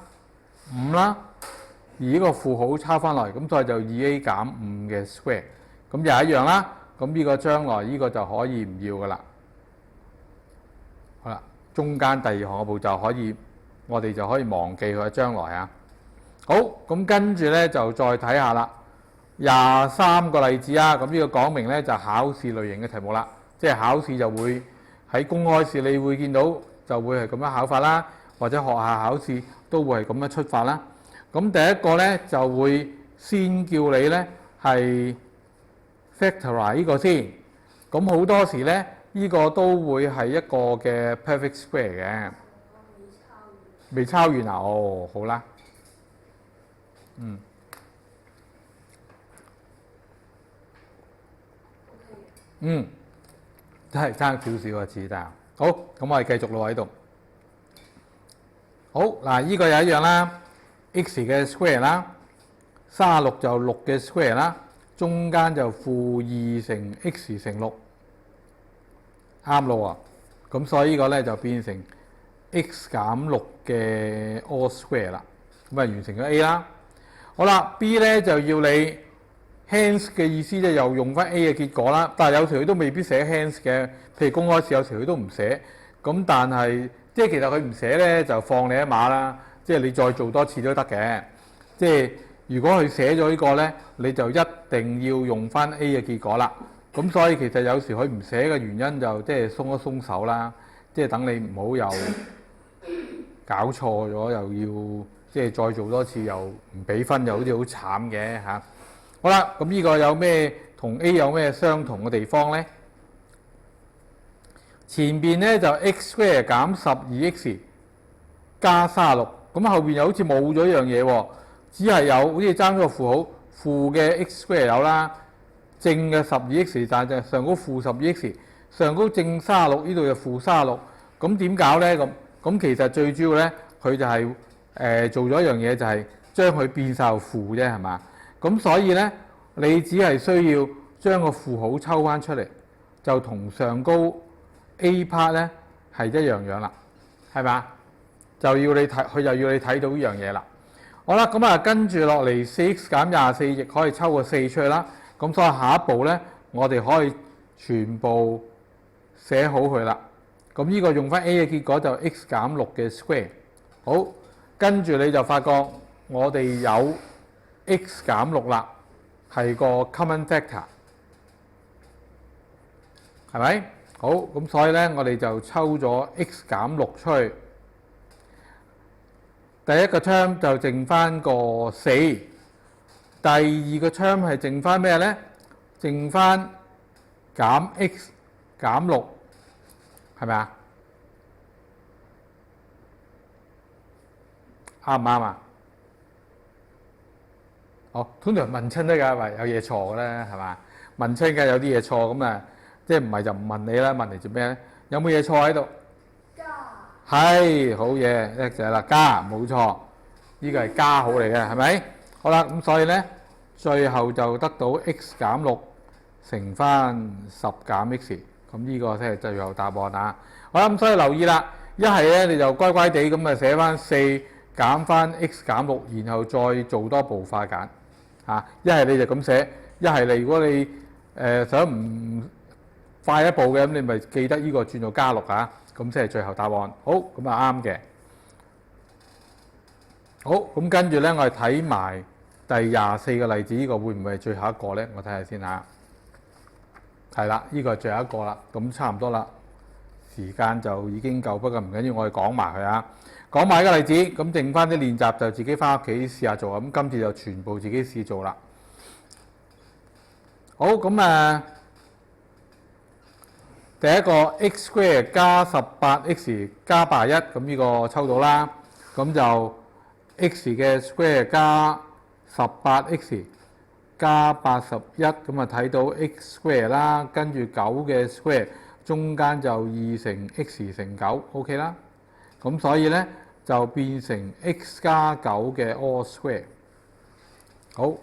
5啦，而呢個負號抄翻嚟，咁所以就 2a 減5嘅 square， 咁又一樣啦。咁呢個將來呢個就可以唔要噶啦。好啦，中間第二行嘅步驟可以，我哋就可以忘記佢將來啊。好，咁跟住咧就再睇下啦。23個例子啊，咁呢個講明咧就考試類型嘅題目啦。即係考試就會喺公開試，你會見到就會係咁樣考法啦，或者學校考試都會係咁樣出發啦。咁第一個咧就會先叫你咧係 factorize 呢個先。咁好多時咧呢個都會係一個嘅 perfect square 嘅。未抄完啊？哦，好啦，真係爭少少啊，子彈。好，咁我哋繼續落喺度。好，嗱，呢個又一樣啦 ，x 嘅 square 啦，36就6嘅 square 啦，中間就負2乘 x 乘6，啱咯喎。咁所以呢個咧就變成 x 減6嘅 all square 啦，咁啊完成咗 A 啦。好啦 ，B 咧就要你 hence 嘅意思即係又用翻 A 嘅結果啦，但係有時佢都未必寫 hence 嘅，譬如公開試有時佢都唔寫，咁但係即係其實佢唔寫咧就放你一馬啦，即係你再做多次都得嘅。即係如果佢寫咗呢個咧，你就一定要用翻 A 嘅結果啦。咁所以其實有時佢唔寫嘅原因就即係鬆一鬆手啦，即係等你唔好又搞錯咗，又要即係再做多次又唔俾分，又好似好慘嘅嚇。好啦，咁呢個有咩同 A 有咩相同嘅地方咧？前邊咧就 x square 減12x 加36，咁後邊又好似冇咗一樣嘢喎，只係有好似爭咗個負號，負嘅 x square 有啦，正嘅12x 但係上高負12x，上高正36，呢度就負36，咁點搞咧？咁其實最主要咧，佢就係做咗一樣嘢，就係將佢變晒負啫，係嘛？咁所以咧，你只係需要將個負號抽翻出嚟，就同上高 A part 咧係一樣啦，係嘛？就要你睇，佢就要你睇到呢樣嘢啦。好啦，咁啊跟住落嚟 4x 減24亦可以抽個4出去啦。咁所以下一步咧，我哋可以全部寫好佢啦。咁呢個用翻 A 嘅結果就 x 減6嘅 square。好，跟住你就發覺我哋有 x 減6啦，係個 common factor， 係咪？好，咁所以咧，我哋就抽咗 x 減6出去。第一個 term 就剩翻個4，第二個 term 係剩翻咩咧？剩翻減 x 減6，係咪啊？啱唔啱啊？好，通常問親都㗎，話有嘢錯嘅咧，係嘛？問親嘅有啲嘢錯咁啊，即係唔係就唔問你啦？問你做咩咧？有冇嘢錯喺度？加係好嘢，叻仔啦！加冇錯，呢個係加號嚟嘅，係咪？好啦，咁所以咧，最後就得到 x 減6乘翻10減 x， 咁呢個先係最後答案啊！好啦，咁所以留意啦，一係咧你就乖乖地咁啊寫翻4減翻 x 減6，然後再做多步化簡嚇。一係你就咁寫，一係你如果你想唔快一步嘅，咁你咪記得呢個轉做加6嚇，咁先係最後答案。好，咁啊啱嘅。好，咁跟住咧，我哋睇埋第24個例子，呢個會唔會係最後一個咧？我睇下先嚇。係啦，呢個係最後一個啦，咁差唔多啦，時間就已經夠，不過唔緊要，我哋講埋佢啊。講埋一個例子，咁剩翻啲練習就自己翻屋企試下做，咁今次就全部自己試做啦。好，咁第一個 x square 加 18x 加81，咁呢個抽到啦。咁就 x 嘅 square 加 18x 加81，咁啊睇到 x square 啦，跟住9嘅 square 中間就2乘 x 乘9 ，OK 啦。咁所以咧就變成 x 加9嘅 all square。好，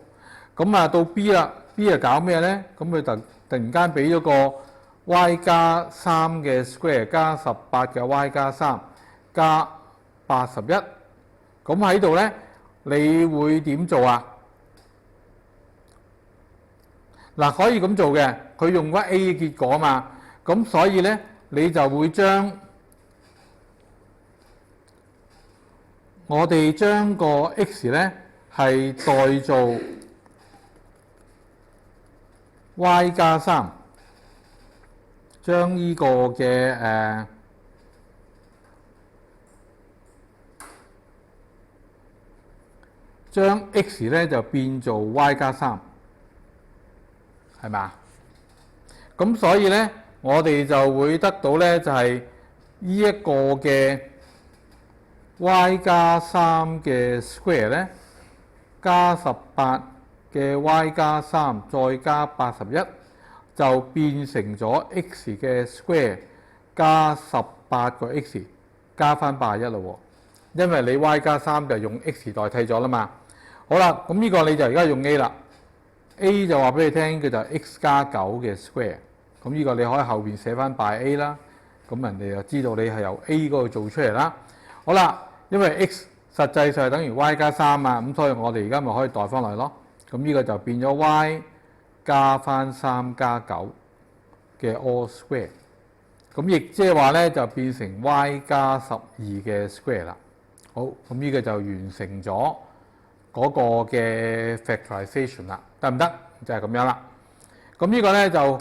咁啊到 B 啦 ，B 啊搞咩咧？咁佢突然間俾咗個 y 加3嘅 square 加18嘅 y 加3加81。咁喺度咧，你會點做啊？嗱，可以咁做嘅，佢用咗 A 嘅結果嘛，咁所以咧你就會將我哋將個 x 咧係代做 y 加3，將呢個嘅將 x 咧就變做 y 加3，係咪？咁所以咧，我哋就會得到咧就係呢一個嘅 y 加3嘅 square 咧，加18嘅 y 加3再加81，就變成咗 x 嘅 square 加18個 x 加翻81咯喎，因為你 y 加3就用 x 代替咗啦嘛。好啦，咁呢個你就而家用 A 啦。A 就話俾你聽，佢就係 x 加9嘅 square。咁呢個你可以後邊寫翻 by A 啦。咁人哋就知道你係由 A 嗰度做出嚟啦。好啦，因為 x 實際上係等於 y 加3啊，咁所以我哋而家咪可以代翻嚟咯。咁呢個就變咗 y 加翻3加9嘅 all square。咁亦即係話咧，就變成 y 加12嘅 square 啦。好，咁呢個就完成咗嗰個嘅 factorization 啦，得唔得？就係咁樣啦。咁呢個咧就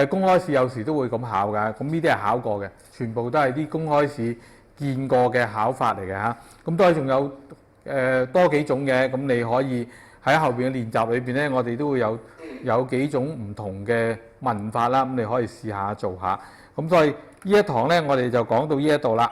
公開試有時都會咁考㗎。咁呢啲係考過嘅，全部都係啲公開試見過嘅考法嚟嘅嚇。咁都係仲有多幾種嘅，咁你可以喺後邊嘅練習裏邊咧，我哋都會有幾種唔同嘅問法啦。咁你可以試下做下。咁所以呢一堂咧，我哋就講到呢一度啦。